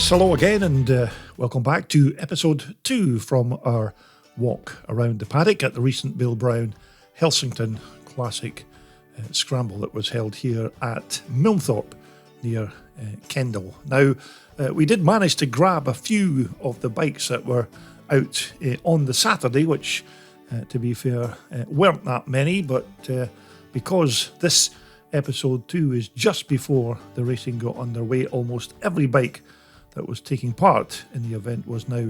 Yes, hello again, and welcome back to episode 2 from our walk around the paddock at the recent Bill Brown Helsington Classic Scramble that was held here at Milnthorpe near Kendal. Now, we did manage to grab a few of the bikes that were out on the Saturday, which, to be fair, weren't that many, but because this episode 2 is just before the racing got underway, almost every bike that was taking part in the event was now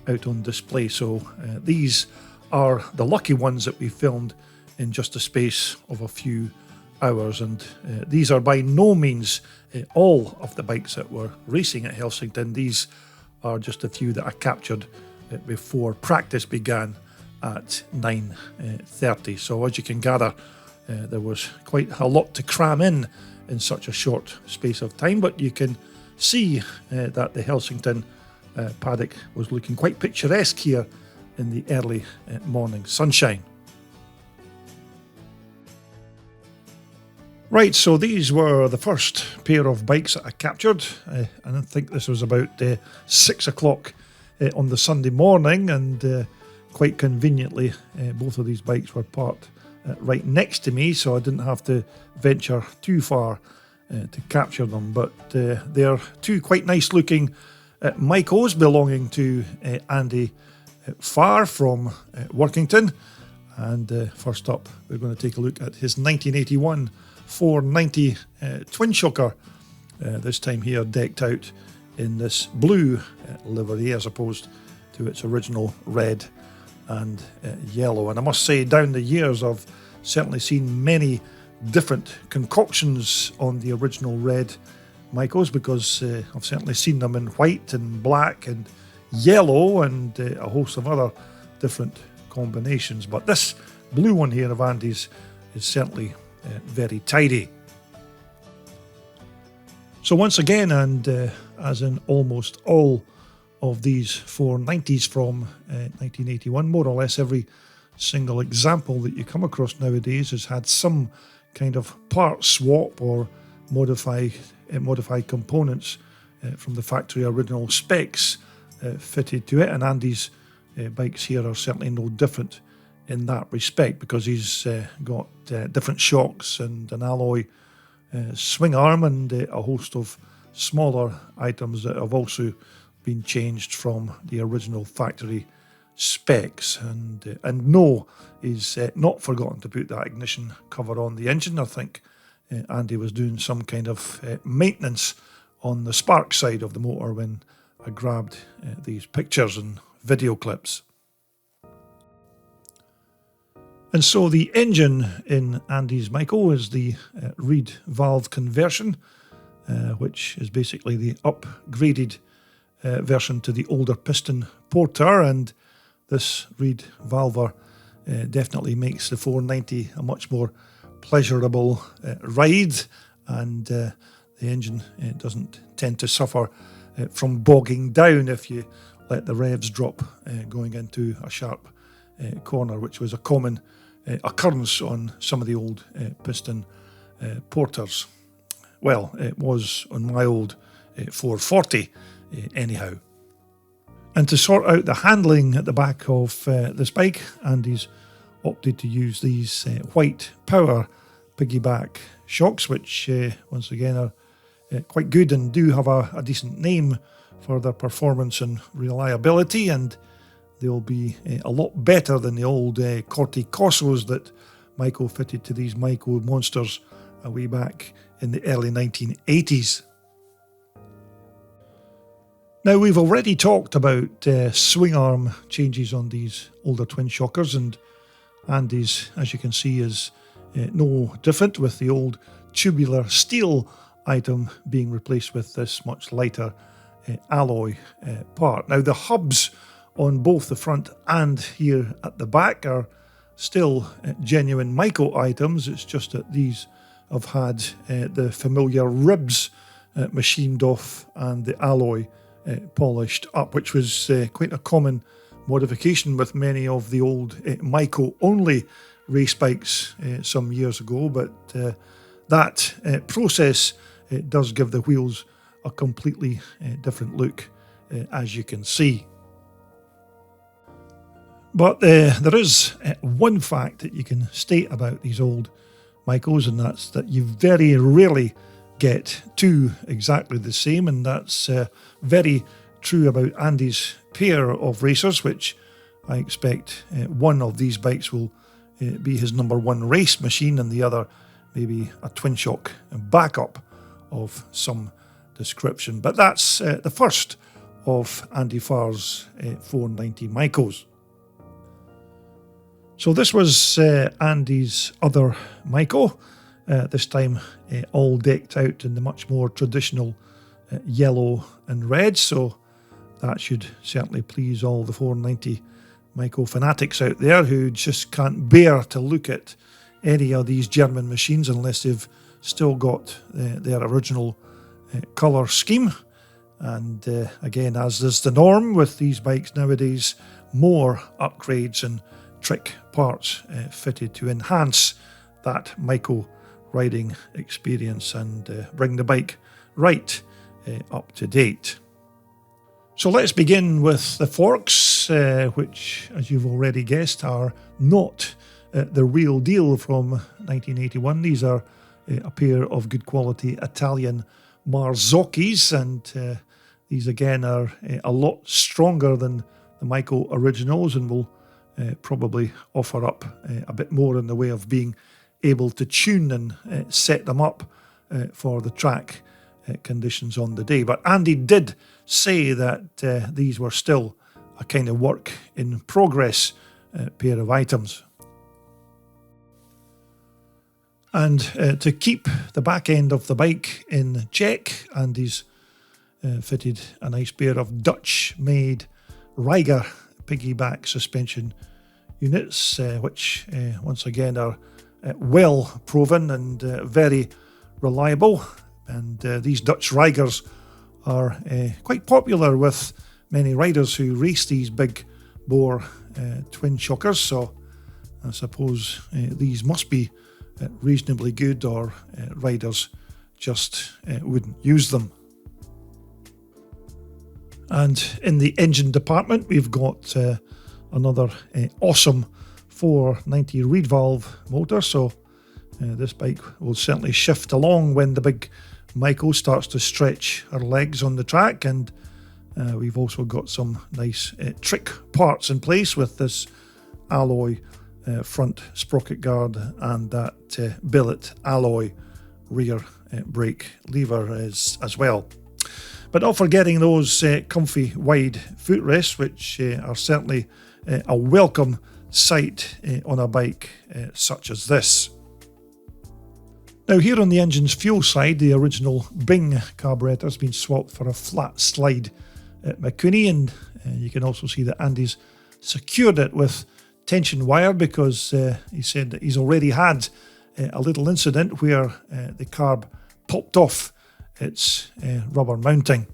out on display. So these are the lucky ones that we filmed in just a space of a few hours, and these are by no means all of the bikes that were racing at Helsington. These are just a few that I captured before practice began at 9:30. So as you can gather, there was quite a lot to cram in such a short space of time, but you can see that the Helsington paddock was looking quite picturesque here in the early morning sunshine. Right, so these were the first pair of bikes that I captured, and I think this was about 6 o'clock on the Sunday morning, and quite conveniently both of these bikes were parked right next to me, so I didn't have to venture too far to capture them. But they're two quite nice looking Maicos belonging to Andy Farr from Workington. And first up, we're going to take a look at his 1981 490 twin shocker, this time here decked out in this blue livery as opposed to its original red and yellow. And I must say, down the years I've certainly seen many different concoctions on the original red Maicos, because I've certainly seen them in white and black and yellow and a host of other different combinations, but this blue one here of Andy's is certainly very tidy. So once again, and as in almost all of these 490s from 1981, more or less every single example that you come across nowadays has had some kind of part swap or modified components from the factory original specs fitted to it, and Andy's bikes here are certainly no different in that respect, because he's got different shocks and an alloy swing arm and a host of smaller items that have also been changed from the original factory specs. And no, he's not forgotten to put that ignition cover on the engine. I think Andy was doing some kind of maintenance on the spark side of the motor when I grabbed these pictures and video clips. And so the engine in Andy's Maico is the reed valve conversion, which is basically the upgraded version to the older piston porter, and this reed valver definitely makes the 490 a much more pleasurable ride, and the engine doesn't tend to suffer from bogging down if you let the revs drop going into a sharp corner, which was a common occurrence on some of the old piston porters. Well, it was on my old 440 anyhow. And to sort out the handling at the back of this bike, Andy's opted to use these white power piggyback shocks, which once again are quite good and do have a decent name for their performance and reliability, and they'll be a lot better than the old Corti Cossos that Maico fitted to these Maico monsters way back in the early 1980s. Now, we've already talked about swing arm changes on these older twin shockers, and Andy's, as you can see, is no different, with the old tubular steel item being replaced with this much lighter alloy part. Now, the hubs on both the front and here at the back are still genuine Maico items. It's just that these have had the familiar ribs machined off and the alloy polished up, which was quite a common modification with many of the old Maico only race bikes some years ago. But that process does give the wheels a completely different look, as you can see. But there is one fact that you can state about these old Maicos, and that's that you very rarely get two exactly the same, and that's very true about Andy's pair of racers, which I expect one of these bikes will be his #1 race machine, and the other maybe a twin shock backup of some description. But that's the first of Andy Farr's 490 Maicos. So this was Andy's other Maico, this time all decked out in the much more traditional yellow and red, so that should certainly please all the 490 Maico fanatics out there who just can't bear to look at any of these German machines unless they've still got their original colour scheme. And again, as is the norm with these bikes nowadays, more upgrades and trick parts fitted to enhance that Maico riding experience and bring the bike right up to date. So let's begin with the forks, which, as you've already guessed, are not the real deal from 1981. These are a pair of good quality Italian Marzoccis, and these again are a lot stronger than the Maico originals and will probably offer up a bit more in the way of being able to tune and set them up for the track conditions on the day. But Andy did say that these were still a kind of work in progress pair of items. And to keep the back end of the bike in check, Andy's fitted a nice pair of Dutch-made Riger piggyback suspension units, which once again are well proven and very reliable. And these Dutch Rigers are quite popular with many riders who race these big bore twin shockers, so I suppose these must be reasonably good, or riders just wouldn't use them. And in the engine department, we've got another awesome 490 reed valve motor, so this bike will certainly shift along when the big Maico starts to stretch her legs on the track. And we've also got some nice trick parts in place with this alloy front sprocket guard and that billet alloy rear brake lever as well. But not forgetting those comfy wide footrests, which are certainly a welcome sight on a bike such as this. Now here on the engine's fuel side, the original Bing carburetor has been swapped for a flat slide Mikuni, and you can also see that Andy's secured it with tension wire because he said that he's already had a little incident where the carb popped off its rubber mounting.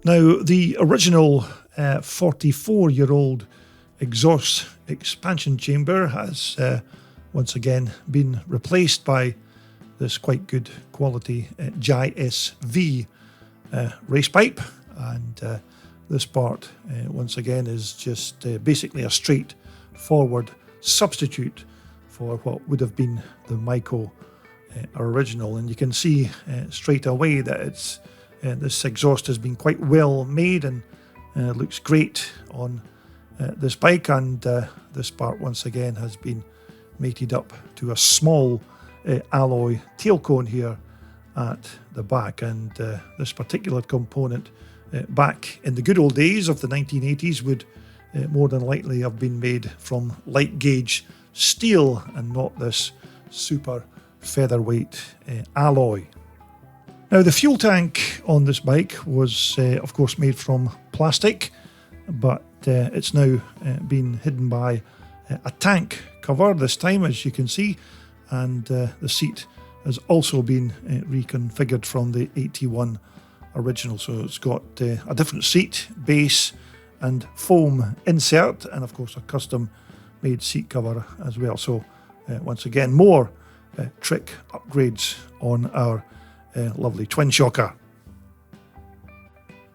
Now the original 44-year-old exhaust expansion chamber has once again been replaced by this quite good quality JSV race pipe, and this part once again is just basically a straightforward substitute for what would have been the Maico original. And you can see straight away that it's this exhaust has been quite well made and looks great on this bike, and this part once again has been mated up to a small alloy tail cone here at the back. And this particular component back in the good old days of the 1980s would more than likely have been made from light gauge steel and not this super featherweight alloy. Now the fuel tank on this bike was of course made from plastic, but it's now been hidden by a tank cover this time, as you can see, and the seat has also been reconfigured from the 81 original. So it's got a different seat base and foam insert, and of course a custom made seat cover as well. So once again, more trick upgrades on our lovely twin shocker.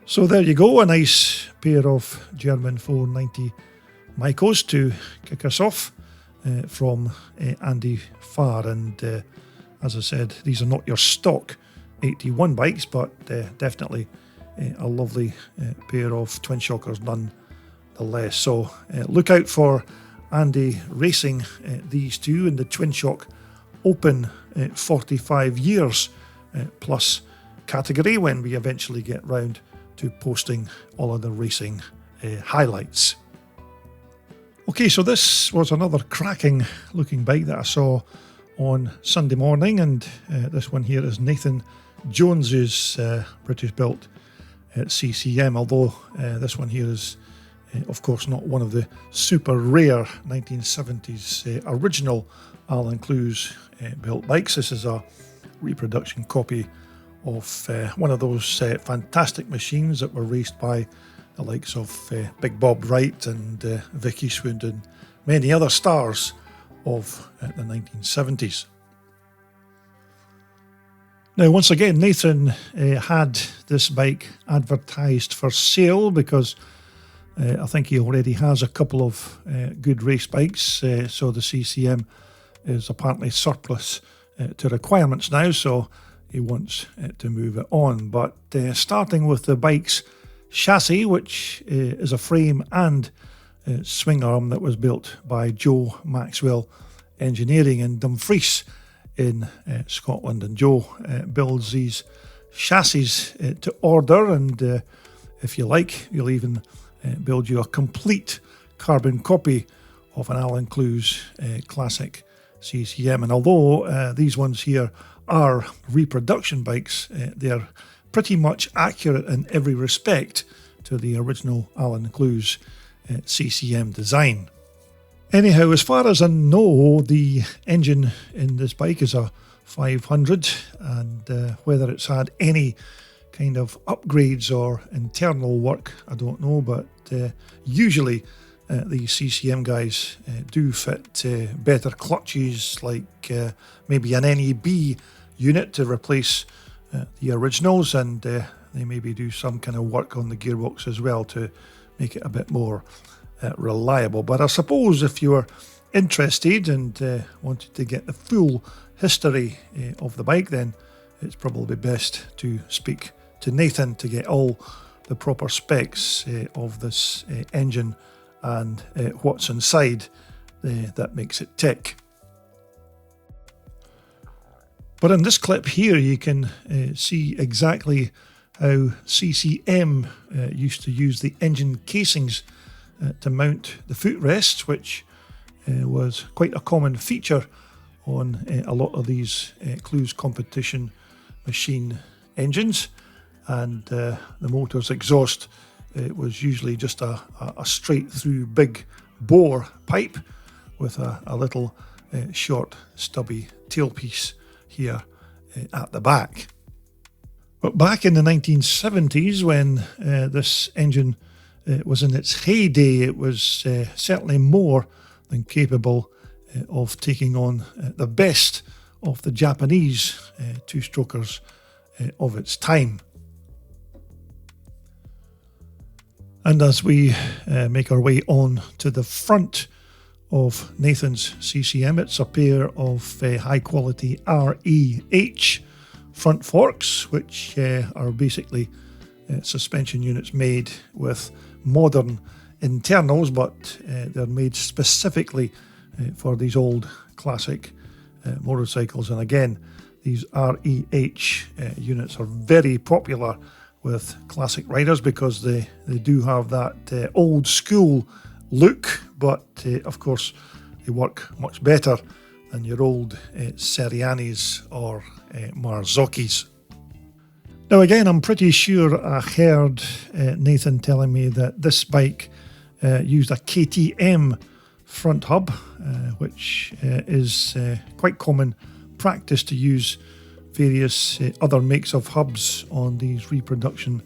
So there you go, a nice pair of German 490 Maicos to kick us off from Andy Farr. And as I said, these are not your stock 81 bikes, but definitely a lovely pair of twin shockers nonetheless. So look out for Andy racing these two in the Twin Shock Open 45 years plus category when we eventually get round to posting all of the racing highlights. Okay, so this was another cracking looking bike that I saw on Sunday morning, and this one here is Nathan Jones's British built CCM, although this one here is of course not one of the super rare 1970s original Alan Clues built bikes. This is a reproduction copy of one of those fantastic machines that were raced by the likes of Big Bob Wright and Vicky Swoond and many other stars of the 1970s. Now, once again, Nathan had this bike advertised for sale because I think he already has a couple of good race bikes, so the CCM is apparently surplus to requirements now, so he wants to move it on. But starting with the bike's chassis, which is a frame and swing arm that was built by Joe Maxwell Engineering in Dumfries in Scotland. And Joe builds these chassis to order, and if you like, he'll even build you a complete carbon copy of an Alan Clues classic CCM. And although these ones here are reproduction bikes, they're pretty much accurate in every respect to the original Alan Clues CCM design. Anyhow, as far as I know, the engine in this bike is a 500, and whether it's had any kind of upgrades or internal work, I don't know, but usually the CCM guys do fit better clutches, like maybe an NEB unit to replace the originals, and they maybe do some kind of work on the gearbox as well to make it a bit more reliable. But I suppose if you were interested and wanted to get the full history of the bike, then it's probably best to speak to Nathan to get all the proper specs of this engine and what's inside that makes it tick. But in this clip here, you can see exactly how CCM used to use the engine casings to mount the footrests, which was quite a common feature on a lot of these Clues competition machine engines. And the motor's exhaust was usually just a straight through big bore pipe with a little short stubby tailpiece here at the back. But back in the 1970s, when this engine was in its heyday, it was certainly more than capable of taking on the best of the Japanese two-strokers of its time. And as we make our way on to the front of Nathan's CCM, it's a pair of high-quality REH front forks, which are basically suspension units made with modern internals, but they're made specifically for these old classic motorcycles. And again, these REH units are very popular with classic riders because they do have that old school look, but of course they work much better than your old Serianis or Marzokkis. Now again, I'm pretty sure I heard Nathan telling me that this bike used a KTM front hub, which is quite common practice to use various other makes of hubs on these reproduction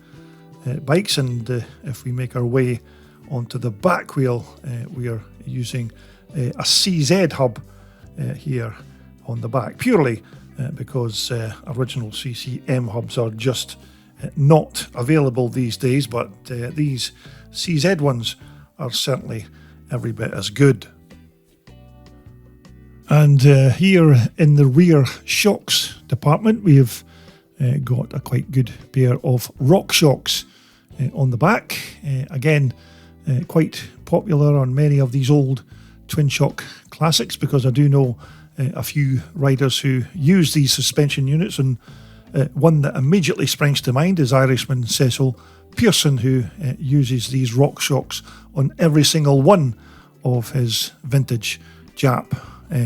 bikes. And if we make our way onto the back wheel, we are using a CZ hub here on the back, purely because original CCM hubs are just not available these days, but these CZ ones are certainly every bit as good. And here in the rear shocks department, we have got a quite good pair of rock shocks on the back. Again, quite popular on many of these old twin shock classics, because I do know a few riders who use these suspension units, and one that immediately springs to mind is Irishman Cecil Pearson, who uses these rock shocks on every single one of his vintage Jap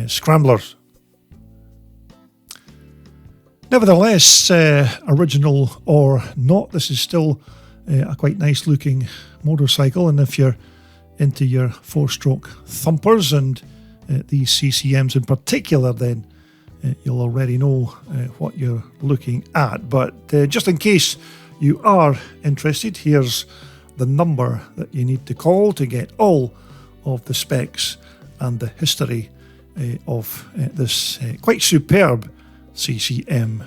scramblers. Nevertheless, original or not, this is still a quite nice looking motorcycle, and if you're into your 4-stroke thumpers and these CCMs in particular, then you'll already know what you're looking at. But just in case you are interested, here's the number that you need to call to get all of the specs and the history of this quite superb CCM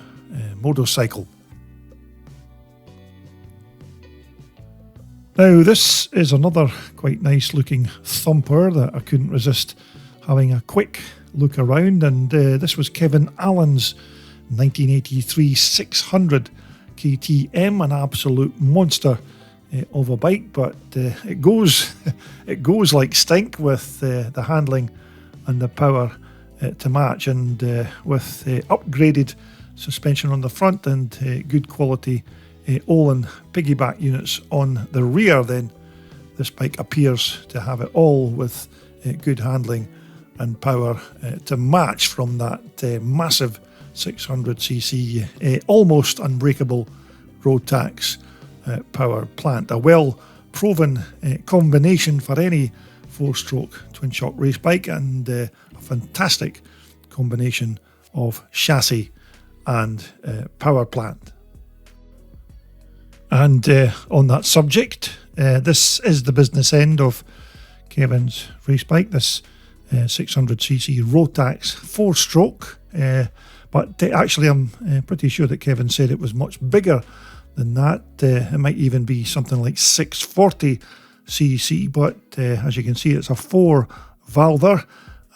motorcycle. Now, this is another quite nice looking thumper that I couldn't resist having a quick look around, and this was Kevin Allen's 1983 600 KTM, an absolute monster of a bike, but it goes like stink with the handling and the power to match, and with upgraded suspension on the front and good quality Olin piggyback units on the rear, then this bike appears to have it all, with good handling and power to match from that massive 600cc almost unbreakable Rotax power plant. A well proven combination for any 4-stroke twin shock race bike, and a fantastic combination of chassis and power plant. And on that subject, this is the business end of Kevin's race bike, this 600cc Rotax 4-stroke, but actually I'm pretty sure that Kevin said it was much bigger than that. It might even be something like 640cc, but as you can see, it's a 4-valver,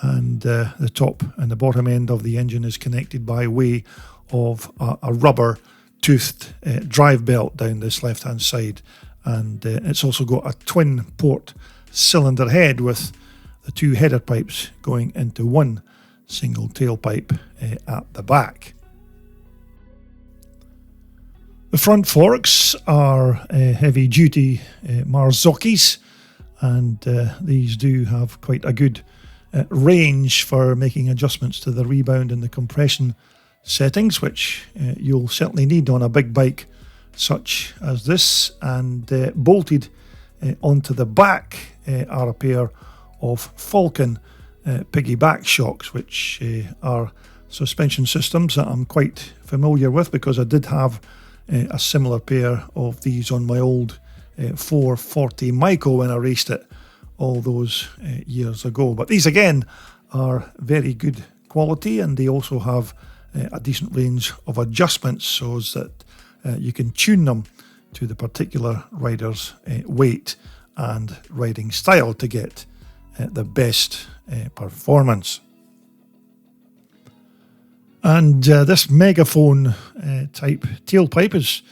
and the top and the bottom end of the engine is connected by way of a rubber toothed drive belt down this left hand side, and it's also got a twin port cylinder head with the 2 header pipes going into one single tailpipe at the back. The front forks are heavy duty Marzokkis, and these do have quite a good range for making adjustments to the rebound and the compression settings, which you'll certainly need on a big bike such as this. And bolted onto the back are a pair of Falcon piggyback shocks, which are suspension systems that I'm quite familiar with, because I did have a similar pair of these on my old 440 Maico when I raced it all those years ago. But these again are very good quality, and they also have a decent range of adjustments so that you can tune them to the particular rider's weight and riding style to get the best performance. And this megaphone type tailpipe is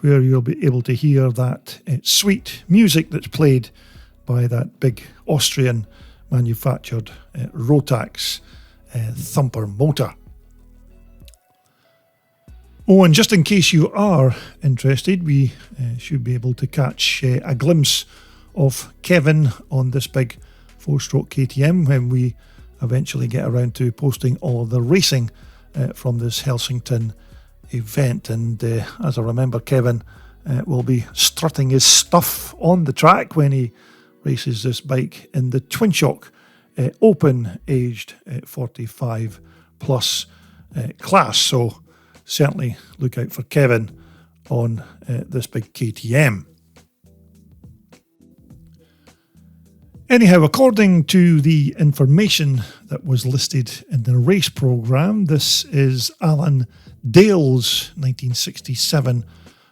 where you'll be able to hear that sweet music that's played by that big Austrian manufactured Rotax thumper motor. Oh, and just in case you are interested, we should be able to catch a glimpse of Kevin on this big 4-stroke KTM when we eventually get around to posting all of the racing from this Helsington event. And as I remember, Kevin will be strutting his stuff on the track when he races this bike in the twin shock open aged 45 plus class. So certainly look out for Kevin on this big KTM. Anyhow, according to the information that was listed in the race programme, this is Alan Dale's 1967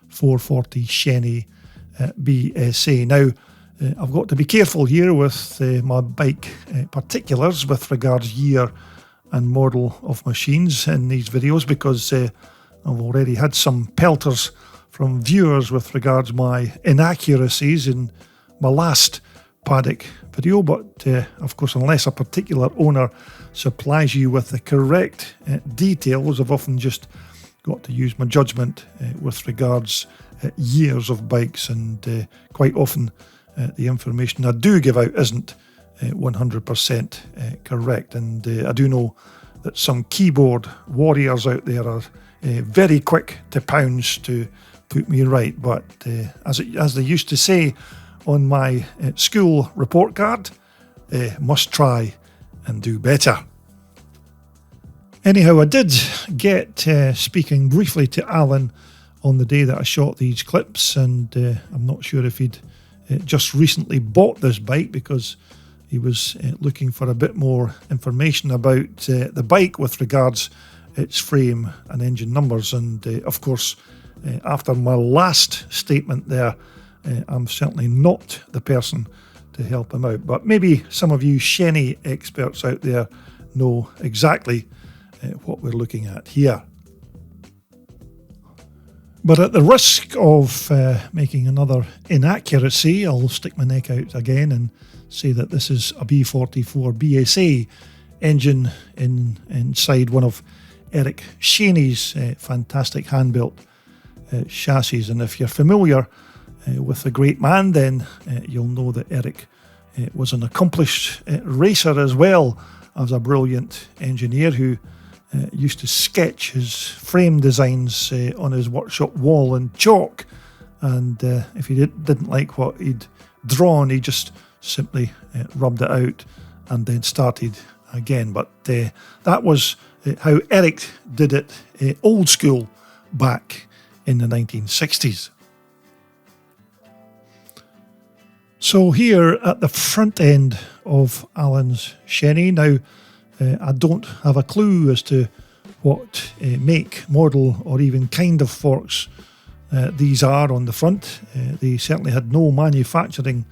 440 Shenny BSA. Now, I've got to be careful here with my bike particulars with regards year and model of machines in these videos, because I've already had some pelters from viewers with regards my inaccuracies in my last Paddock video. But of course, unless a particular owner supplies you with the correct details, I've often just got to use my judgment with regards years of bikes, and quite often the information I do give out isn't 100% correct. And I do know that some keyboard warriors out there are very quick to pounce to put me right. But as they used to say on my school report card, must try and do better. Anyhow, I did get speaking briefly to Alan on the day that I shot these clips, and I'm not sure if he'd just recently bought this bike, because he was looking for a bit more information about the bike with regards its frame and engine numbers. And of course, after my last statement there, I'm certainly not the person to help him out. But maybe some of you Shenny experts out there know exactly what we're looking at here. But at the risk of making another inaccuracy, I'll stick my neck out again and say that this is a B44 BSA engine inside one of Eric Sheney's fantastic hand-built chassis. And if you're familiar with the great man, then you'll know that Eric was an accomplished racer as well as a brilliant engineer who used to sketch his frame designs on his workshop wall in chalk, and if he didn't like what he'd drawn, he just simply rubbed it out and then started again. But that was how Eric did it old school back in the 1960s. So here at the front end of Alan's Shenny, now I don't have a clue as to what make, model or even kind of forks these are on the front. They certainly had no manufacturing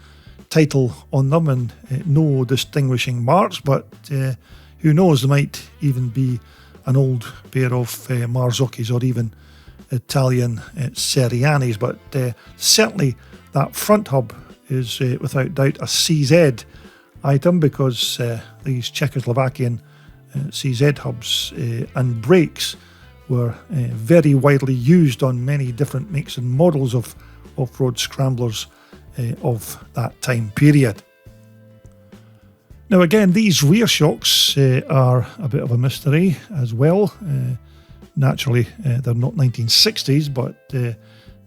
title on them and no distinguishing marks, but who knows, there might even be an old pair of Marzoccis or even Italian Serianis. But certainly that front hub is without doubt a CZ item, because these Czechoslovakian CZ hubs and brakes were very widely used on many different makes and models of off-road scramblers of that time period. Now again, these rear shocks are a bit of a mystery as well. Naturally, they're not 1960s, but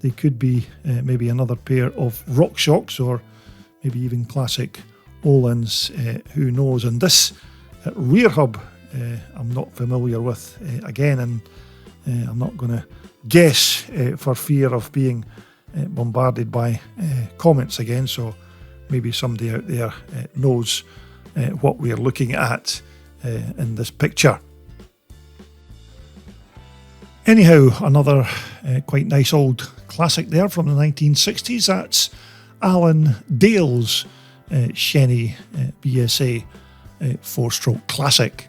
they could be maybe another pair of rock shocks, or maybe even classic Öhlins, who knows. And this rear hub I'm not familiar with again, and I'm not going to guess for fear of being bombarded by comments again, so maybe somebody out there knows what we're looking at in this picture. Anyhow, another quite nice old classic there from the 1960s. That's Alan Dale's Shenny BSA 4-stroke classic.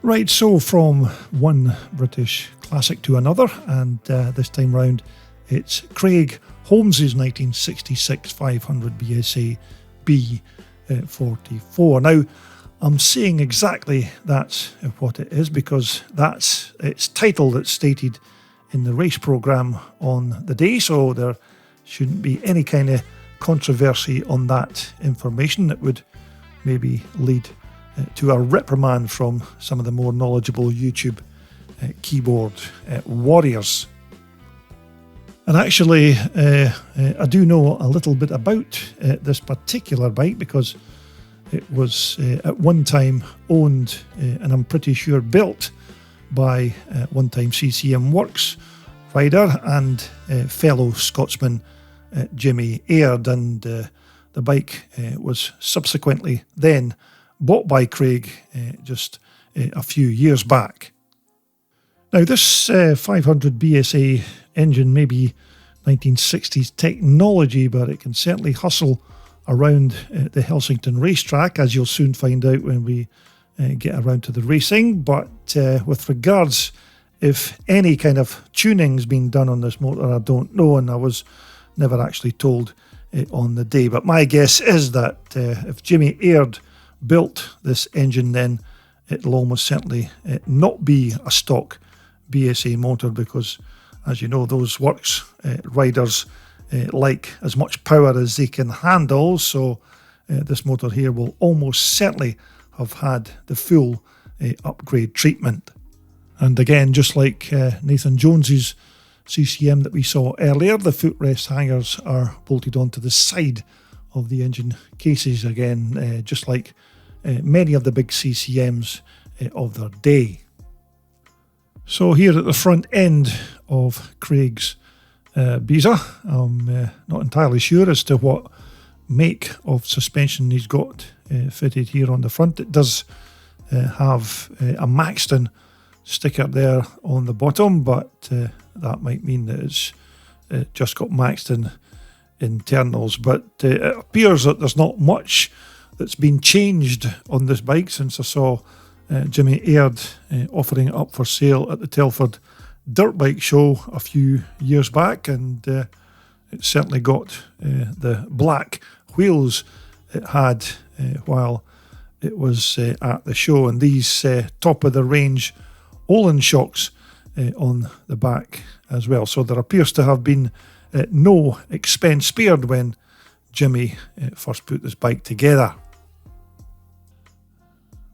Right, so from one British classic to another, and this time round it's Craig Holmes's 1966 500 BSA B44. Now, I'm saying exactly that's what it is, because that's its title that's stated in the race programme on the day, so there shouldn't be any kind of controversy on that information that would maybe lead to a reprimand from some of the more knowledgeable YouTube keyboard warriors. And actually, I do know a little bit about this particular bike, because it was at one time owned and I'm pretty sure built by one-time CCM Works rider and fellow Scotsman Jimmy Aird, and the bike was subsequently then bought by Craig just a few years back. Now this 500 BSA engine may be 1960s technology, but it can certainly hustle around the Helsington racetrack, as you'll soon find out when we get around to the racing. But with regards if any kind of tuning's been done on this motor, I don't know, and I was never actually told on the day. But my guess is that if Jimmy Aird built this engine, then it'll almost certainly not be a stock BSA motor, because as you know, those works riders like as much power as they can handle. So this motor here will almost certainly have had the full upgrade treatment. And again, just like Nathan Jones's CCM that we saw earlier, the footrest hangers are bolted onto the side of the engine cases again, just like many of the big CCMs of their day. So here at the front end of Craig's Biza, I'm not entirely sure as to what make of suspension he's got fitted here on the front. It does have a Maxton sticker there on the bottom, but that might mean that it's just got Maxton internals. But it appears that there's not much that's been changed on this bike since I saw Jimmy Aird offering it up for sale at the Telford Dirt Bike Show a few years back, and it certainly got the black wheels it had while it was at the show, and these top of the range Olin shocks on the back as well. So there appears to have been no expense spared when Jimmy first put this bike together.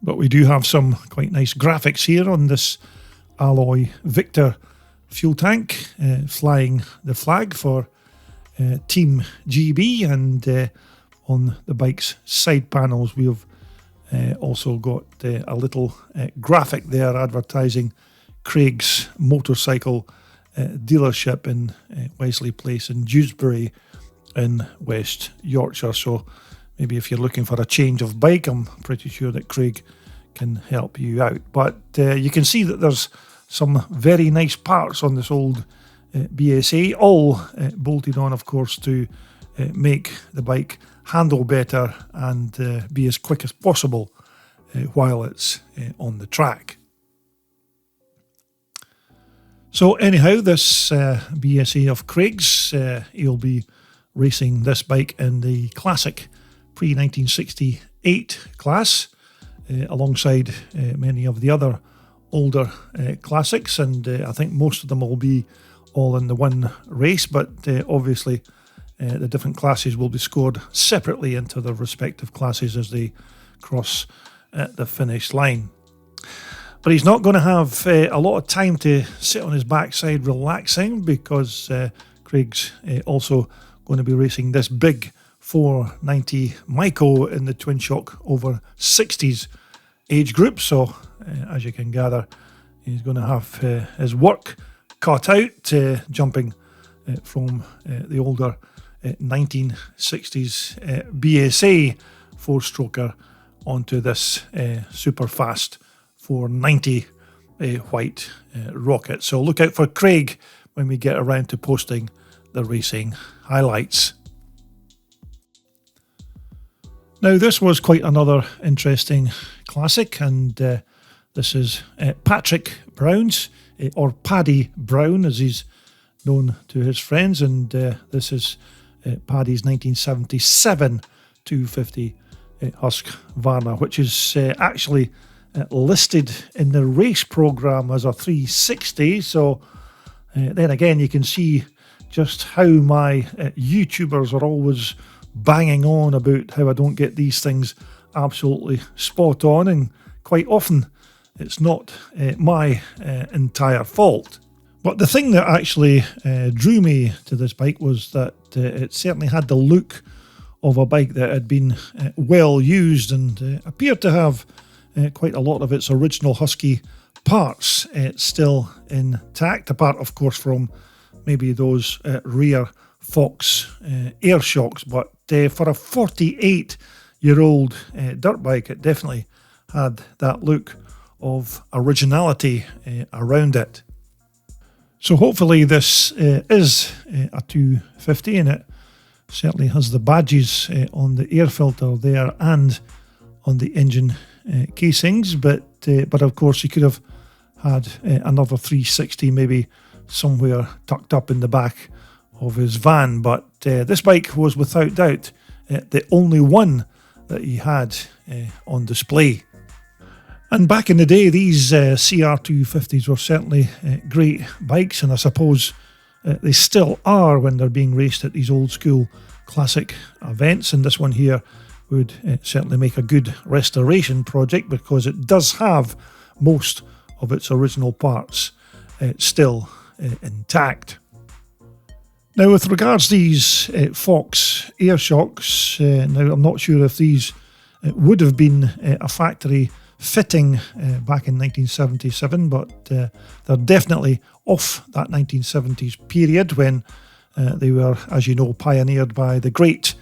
But we do have some quite nice graphics here on this Alloy Victor fuel tank, flying the flag for Team GB, and on the bike's side panels we have also got a little graphic there advertising Craig's motorcycle dealership in Wesley Place in Dewsbury in West Yorkshire. So maybe if you're looking for a change of bike, I'm pretty sure that Craig can help you out. But you can see that there's some very nice parts on this old BSA, all bolted on, of course, to make the bike handle better and be as quick as possible while it's on the track. So anyhow, this BSA of Craig's, he'll be racing this bike in the classic pre-1968 class, alongside many of the other older classics, and I think most of them will be all in the one race, but obviously the different classes will be scored separately into their respective classes as they cross the finish line. But he's not going to have a lot of time to sit on his backside relaxing, because Craig's also going to be racing this big 490 Maico in the twin shock over 60s age group. So as you can gather, he's going to have his work cut out, jumping from the older 1960s BSA four-stroker onto this super fast 490 white rocket. So look out for Craig when we get around to posting the racing highlights. Now this was quite another interesting classic, and this is Patrick Brown's, or Paddy Brown as he's known to his friends, and this is Paddy's 1977 250 Husqvarna, which is actually listed in the race program as a 360. So then again, you can see just how my YouTubers are always banging on about how I don't get these things absolutely spot on, and quite often it's not my entire fault. But the thing that actually drew me to this bike was that it certainly had the look of a bike that had been well used and appeared to have quite a lot of its original Husky parts still intact, apart of course from maybe those rear Fox air shocks. But for a 48-year-old dirt bike, it definitely had that look of originality around it. So hopefully this is a 250, and it certainly has the badges on the air filter there and on the engine casings, but of course you could have had another 360 maybe somewhere tucked up in the back of his van, but this bike was without doubt the only one that he had on display. And back in the day, these CR250s were certainly great bikes, and I suppose they still are when they're being raced at these old school classic events. And this one here would certainly make a good restoration project because it does have most of its original parts still intact. Now, with regards to these Fox air shocks, now I'm not sure if these would have been a factory fitting back in 1977, but they're definitely off that 1970s period when they were, as you know, pioneered by the great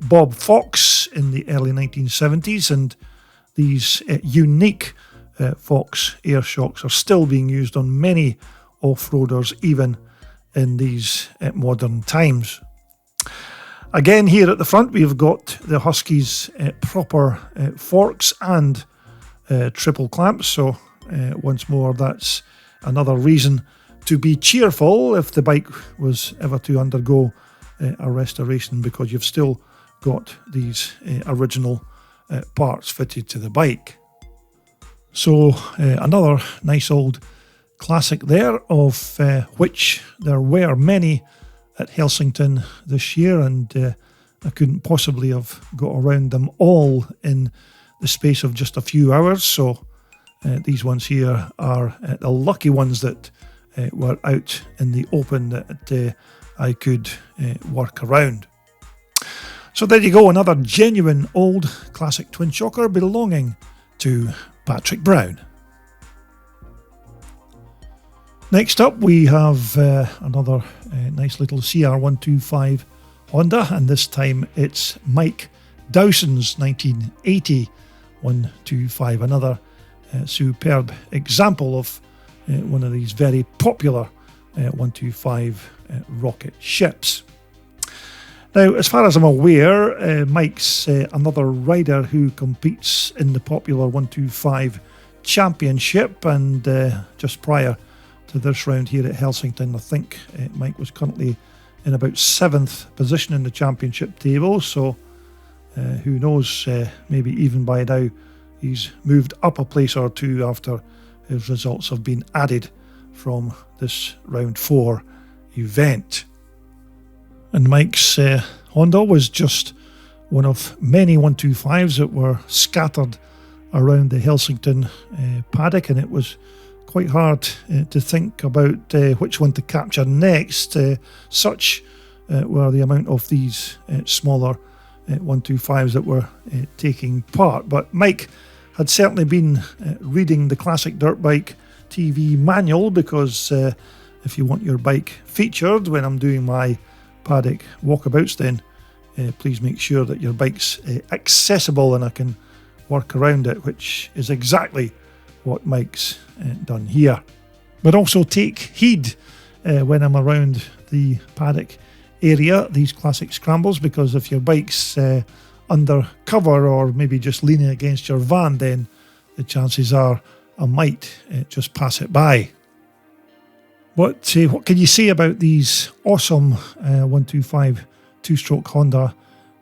Bob Fox in the early 1970s, and these unique Fox air shocks are still being used on many off-roaders even in these modern times. Again, here at the front we've got the Husky's proper forks and triple clamps, so once more that's another reason to be cheerful if the bike was ever to undergo a restoration, because you've still got these original parts fitted to the bike. So another nice old classic there, of which there were many at Helsington this year, and I couldn't possibly have got around them all in the space of just a few hours, so these ones here are the lucky ones that were out in the open that I could work around. So there you go, another genuine old classic twin shocker belonging to Patrick Brown. Next up we have another nice little CR125 Honda, and this time it's Mike Dowson's 1980 125, another superb example of one of these very popular 125 rocket ships. Now, as far as I'm aware, Mike's another rider who competes in the popular 125 championship, and just prior to this round here at Helsington, I think Mike was currently in about 7th position in the championship table, so who knows, maybe even by now he's moved up a place or two after his results have been added from this round 4 event. And Mike's Honda was just one of many 125s that were scattered around the Helsington paddock, and it was quite hard to think about which one to capture next. Such were the amount of these smaller 125s that were taking part. But Mike had certainly been reading the Classic Dirt Bike TV manual, because if you want your bike featured when I'm doing my paddock walkabouts, then please make sure that your bike's accessible and I can work around it, which is exactly what Mike's done here. But also take heed when I'm around the paddock area, these classic scrambles, because if your bike's under cover or maybe just leaning against your van, then the chances are I might just pass it by. But what can you say about these awesome 125 two-stroke Honda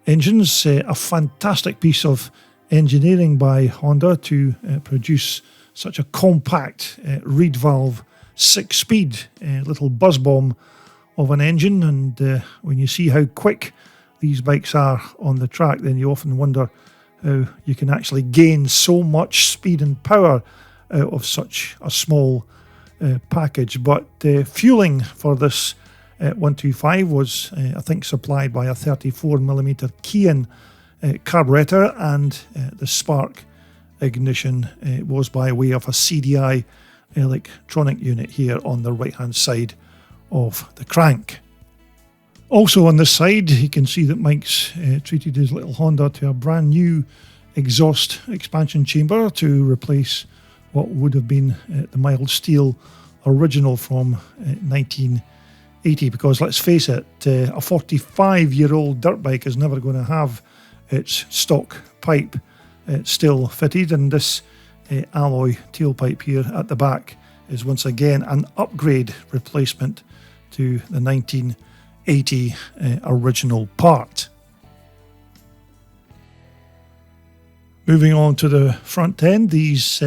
engines? A fantastic piece of engineering by Honda to produce such a compact reed valve 6-speed little buzz bomb of an engine, and when you see how quick these bikes are on the track, then you often wonder how you can actually gain so much speed and power out of such a small package. But fueling for this 125 was, I think, supplied by a 34mm Kian carburetor, and the spark ignition was by way of a CDI electronic unit here on the right hand side of the crank. Also on this side, you can see that Mike's treated his little Honda to a brand new exhaust expansion chamber to replace what would have been the mild steel original from 1980, because let's face it, a 45-year-old dirt bike is never going to have its stock pipe still fitted, and this alloy tailpipe here at the back is once again an upgrade replacement to the 1980 original part. Moving on to the front end, these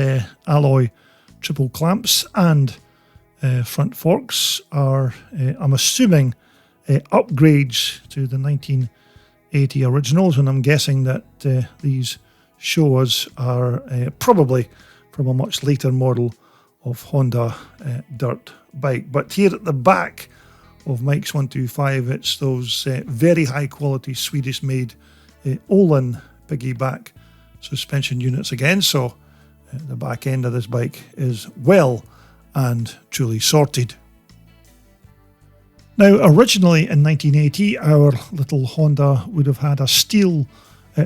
alloy triple clamps and front forks are, I'm assuming, upgrades to the 1980 originals, and I'm guessing that these show us are probably from a much later model of Honda dirt bike. But here at the back of Mike's 125, it's those very high quality Swedish made Olin piggyback suspension units again, so the back end of this bike is well and truly sorted. Now, originally in 1980, our little Honda would have had a steel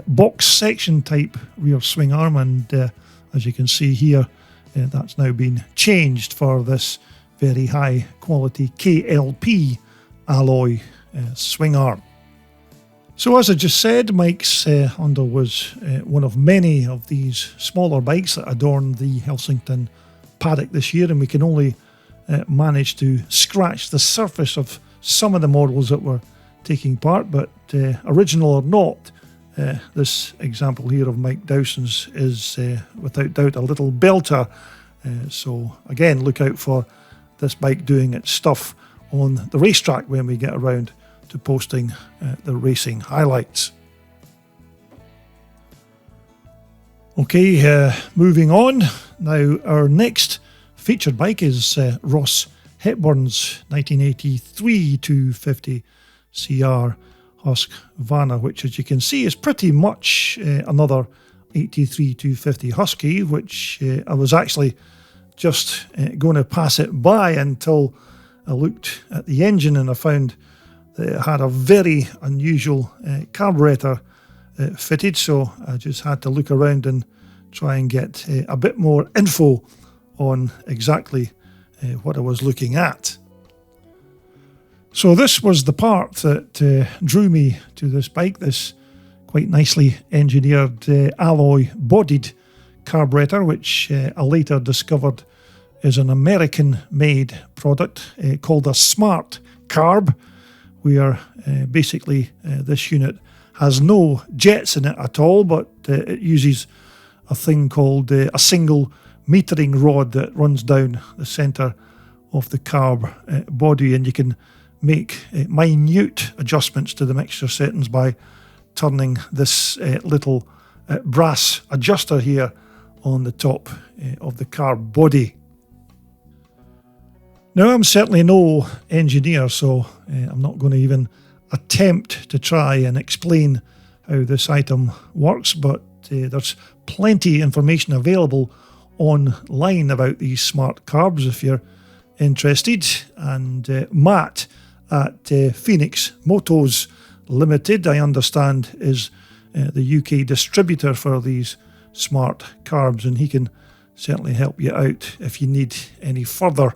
box section type rear swing arm, and as you can see here, that's now been changed for this very high quality KLP alloy swing arm. So as I just said, Mike's Honda was one of many of these smaller bikes that adorned the Helsington Paddock this year, and we can only manage to scratch the surface of some of the models that were taking part, but original or not, this example here of Mike Dowson's is without doubt a little belter. So again, look out for this bike doing its stuff on the racetrack when we get around to posting the racing highlights. Okay, moving on. Now, our next featured bike is Ross Hepburn's 1983 250 CR Husqvarna, which, as you can see, is pretty much another 83 250 Husky, which I was actually just going to pass it by until I looked at the engine and I found that it had a very unusual carburetor fitted, so I just had to look around and try and get a bit more info on exactly what I was looking at. So this was the part that drew me to this bike, this quite nicely engineered alloy-bodied carburetor, which I later discovered is an American-made product called a Smart Carb, where basically this unit has no jets in it at all, but it uses a thing called a single metering rod that runs down the centre of the carb body, and you can make minute adjustments to the mixture settings by turning this little brass adjuster here on the top of the carb body. Now, I'm certainly no engineer, so I'm not going to even attempt to try and explain how this item works, but there's plenty of information available online about these smart carbs if you're interested, and Matt at Phoenix Motos Limited, I understand, is the UK distributor for these smart carbs, and he can certainly help you out if you need any further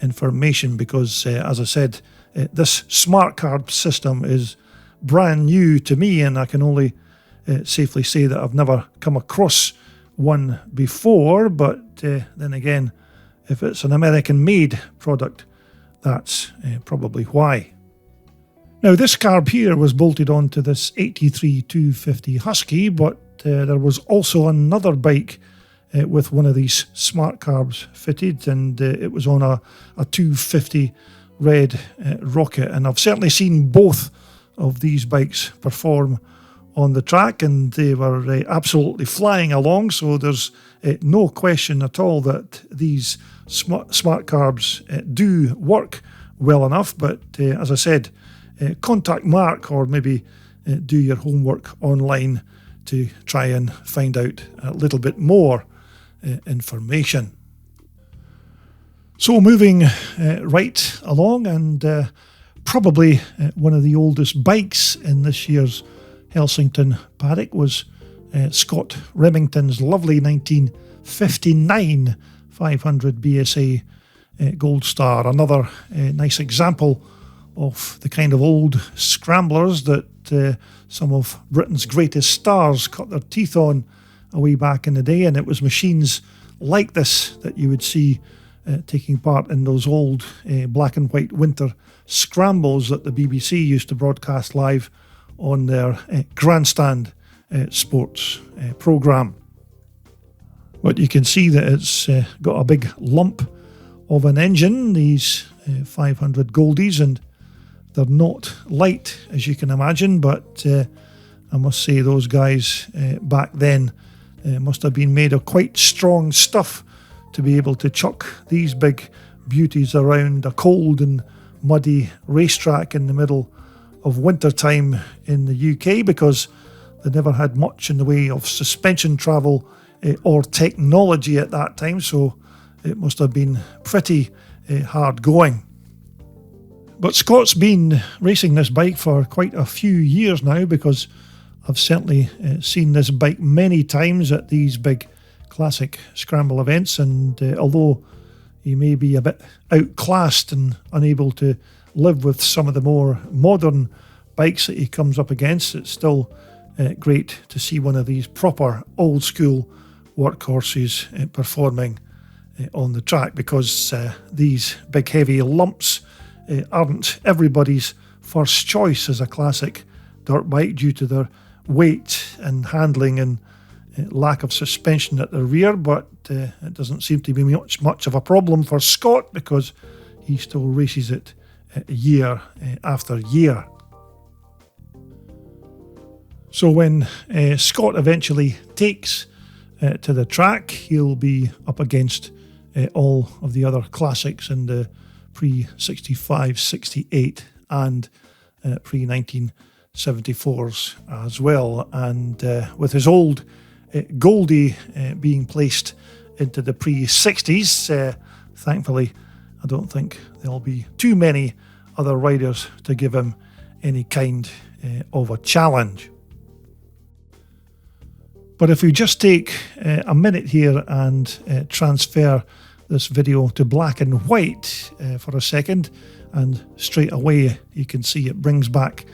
information, because as I said, this smart carb system is brand new to me, and I can only safely say that I've never come across one before, but then again, if it's an American-made product, that's probably why. Now, this carb here was bolted onto this 83 250 Husky, but there was also another bike with one of these smart carbs fitted, and it was on a 250 red Rocket, and I've certainly seen both of these bikes perform on the track, and they were absolutely flying along, so there's no question at all that these smart carbs do work well enough. But as I said, contact Mark, or maybe do your homework online to try and find out a little bit more information. So moving right along, and probably one of the oldest bikes in this year's Helsington Paddock was Scott Remington's lovely 1959 500 BSA Gold Star. Another nice example of the kind of old scramblers that some of Britain's greatest stars cut their teeth on way back in the day, and it was machines like this that you would see taking part in those old black and white winter scrambles that the BBC used to broadcast live on their grandstand sports programme. But you can see that it's got a big lump of an engine, these 500 Goldies, and they're not light, as you can imagine, but I must say those guys back then must have been made of quite strong stuff to be able to chuck these big beauties around a cold and muddy racetrack in the middle of winter time in the UK, because they never had much in the way of suspension travel or technology at that time, so it must have been pretty hard going. But Scott's been racing this bike for quite a few years now, because I've certainly seen this bike many times at these big classic scramble events, and although he may be a bit outclassed and unable to live with some of the more modern bikes that he comes up against, it's still great to see one of these proper old school workhorses performing on the track, because these big heavy lumps aren't everybody's first choice as a classic dirt bike due to their weight and handling and lack of suspension at the rear, but it doesn't seem to be much of a problem for Scott, because he still races it year after year. So when Scott eventually takes to the track, he'll be up against all of the other classics in the pre-65, 68 and pre-1974s as well. And with his old Goldie being placed into the pre-60s, thankfully I don't think there'll be too many other riders to give him any kind of a challenge. But if we just take a minute here and transfer this video to black and white for a second, and straight away you can see it brings back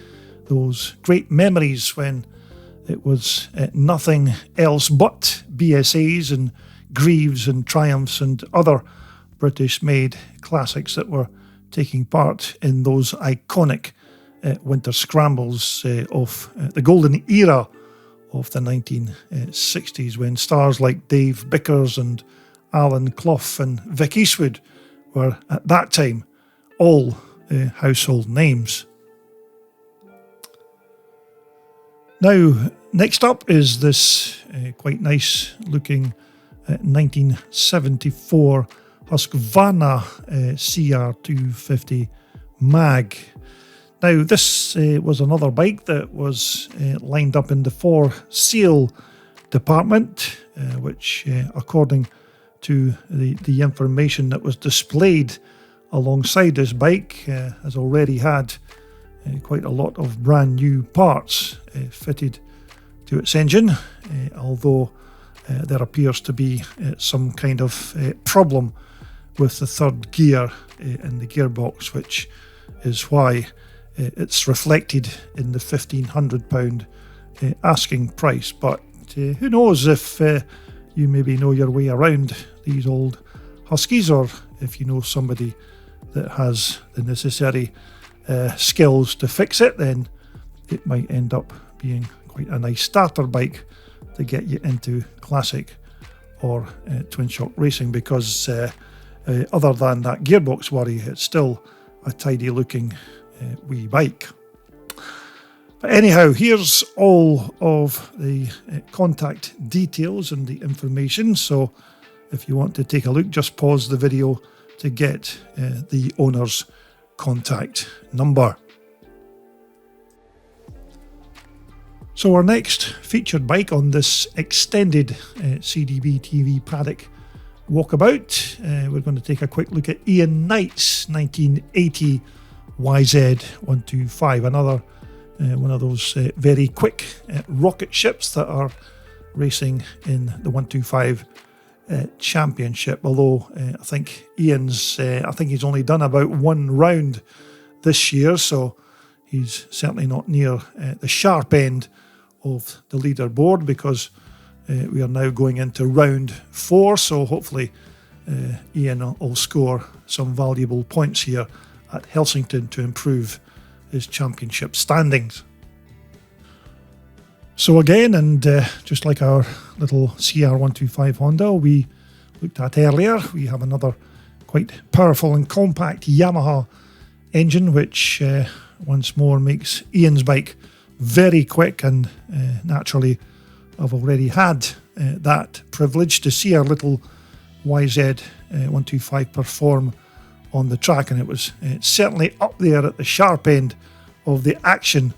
those great memories when it was nothing else but BSAs and Greaves and Triumphs and other British-made classics that were taking part in those iconic winter scrambles of the golden era of the 1960s, when stars like Dave Bickers and Alan Clough and Vic Eastwood were at that time all household names. Now, next up is this quite nice looking 1974 Husqvarna CR250 Mag. Now, this was another bike that was lined up in the for sale department, which, according to the information that was displayed alongside this bike, has already had quite a lot of brand new parts fitted to its engine, although there appears to be some kind of problem with the third gear in the gearbox, which is why it's reflected in the £1,500 asking price. But who knows if you maybe know your way around these old Huskies, or if you know somebody that has the necessary skills to fix it, then it might end up being quite a nice starter bike to get you into classic or twin shock racing, because other than that gearbox worry, it's still a tidy looking wee bike. But anyhow, here's all of the contact details and the information, so if you want to take a look, just pause the video to get the owner's contact number. So our next featured bike on this extended CDB TV Paddock walkabout, we're going to take a quick look at Ian Knight's 1980 YZ125, another one of those very quick rocket ships that are racing in the 125 championship, although I think Ian's, I think he's only done about one round this year, so he's certainly not near the sharp end of the leaderboard, because we are now going into round 4, so hopefully Ian will score some valuable points here at Helsington to improve his championship standings. So again, and just like our little CR125 Honda we looked at earlier, we have another quite powerful and compact Yamaha engine, which once more makes Ian's bike very quick, and naturally I've already had that privilege to see our little YZ125 perform on the track, and it was certainly up there at the sharp end of the action,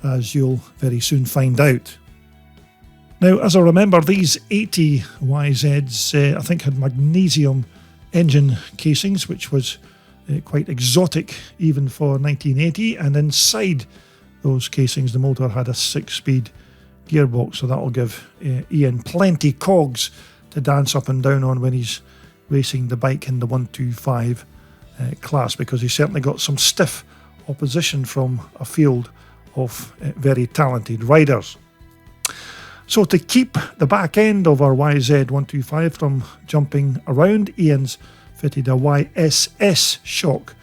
as you'll very soon find out. Now, as I remember, these 80 YZs I think had magnesium engine casings, which was quite exotic even for 1980, and inside those casings the motor had a 6-speed gearbox, so that will give Ian plenty cogs to dance up and down on when he's racing the bike in the 125 class, because he certainly got some stiff opposition from a field of very talented riders. So to keep the back end of our YZ125 from jumping around, Ian's fitted a YSS shock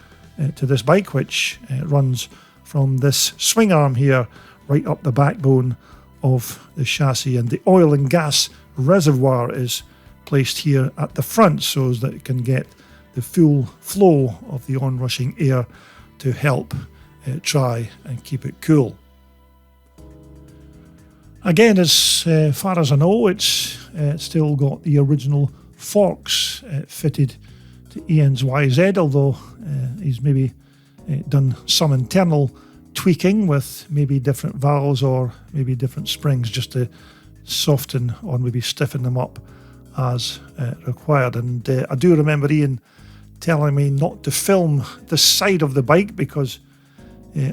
to this bike, which runs from this swing arm here right up the backbone of the chassis, and the oil and gas reservoir is placed here at the front so that it can get the full flow of the onrushing air to help try and keep it cool. Again, as far as I know, it's still got the original forks fitted to Ian's YZ, although he's maybe done some internal tweaking with maybe different valves or maybe different springs, just to soften or maybe stiffen them up as required. And I do remember Ian telling me not to film the side of the bike because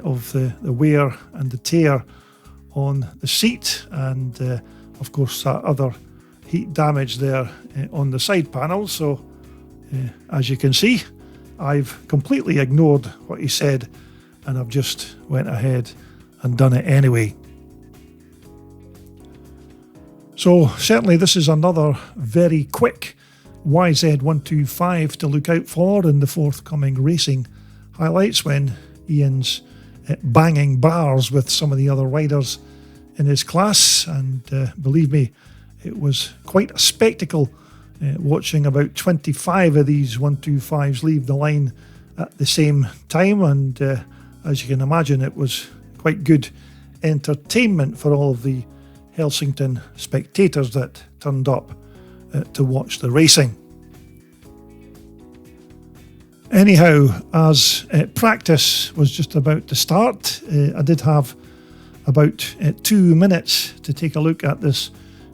of the wear and the tear on the seat, and of course that other heat damage there on the side panel. So as you can see, I've completely ignored what he said, and I've just went ahead and done it anyway. So certainly this is another very quick YZ125 to look out for in the forthcoming racing highlights, when Ian's banging bars with some of the other riders in his class. And believe me, it was quite a spectacle watching about 25 of these 125s leave the line at the same time, and as you can imagine, it was quite good entertainment for all of the Helsington spectators that turned up to watch the racing. Anyhow, as practice was just about to start, I did have about 2 minutes to take a look at this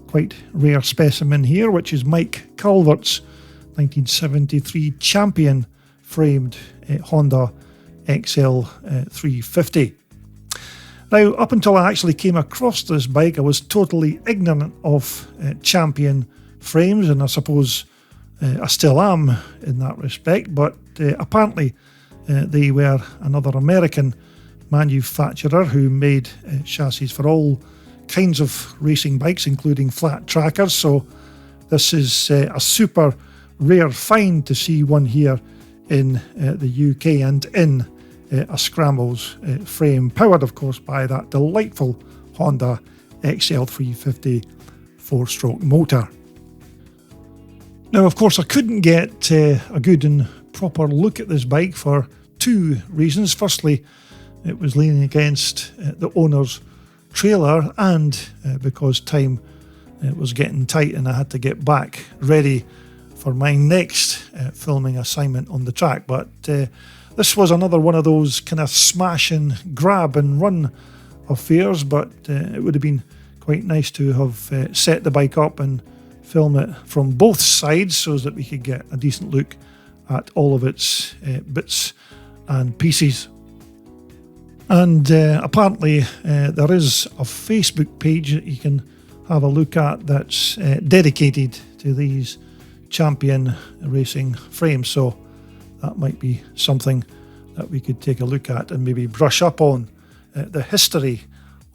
quite rare specimen here, which is Mike Calvert's 1973 champion framed Honda XL 350. Now, up until I actually came across this bike, I was totally ignorant of champion frames, and I suppose I still am in that respect, but apparently they were another American manufacturer who made chassis for all kinds of racing bikes, including flat trackers. So this is a super rare find to see one here in the UK and in a Scramble's frame, powered of course by that delightful Honda XL350 4-stroke motor. Now, of course, I couldn't get a good and proper look at this bike for 2 reasons. Firstly, it was leaning against the owner's trailer, and because time was getting tight and I had to get back ready for my next filming assignment on the track. But this was another one of those kind of smash and grab and run affairs, but it would have been quite nice to have set the bike up and film it from both sides so that we could get a decent look at all of its bits and pieces. And apparently there is a Facebook page that you can have a look at that's dedicated to these champion racing frames. So that might be something that we could take a look at and maybe brush up on the history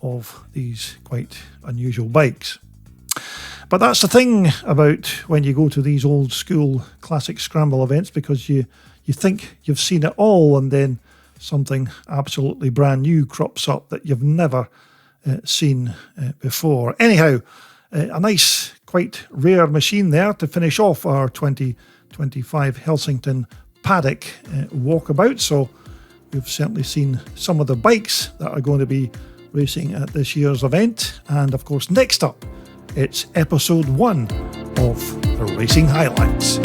of these quite unusual bikes. But that's the thing about when you go to these old school classic scramble events, because you think you've seen it all, and then something absolutely brand new crops up that you've never seen before. Anyhow, a nice, quite rare machine there to finish off our 2025 Helsington Paddock walkabout. So we've certainly seen some of the bikes that are going to be racing at this year's event. And of course, next up, it's episode 1 of the Racing Highlights.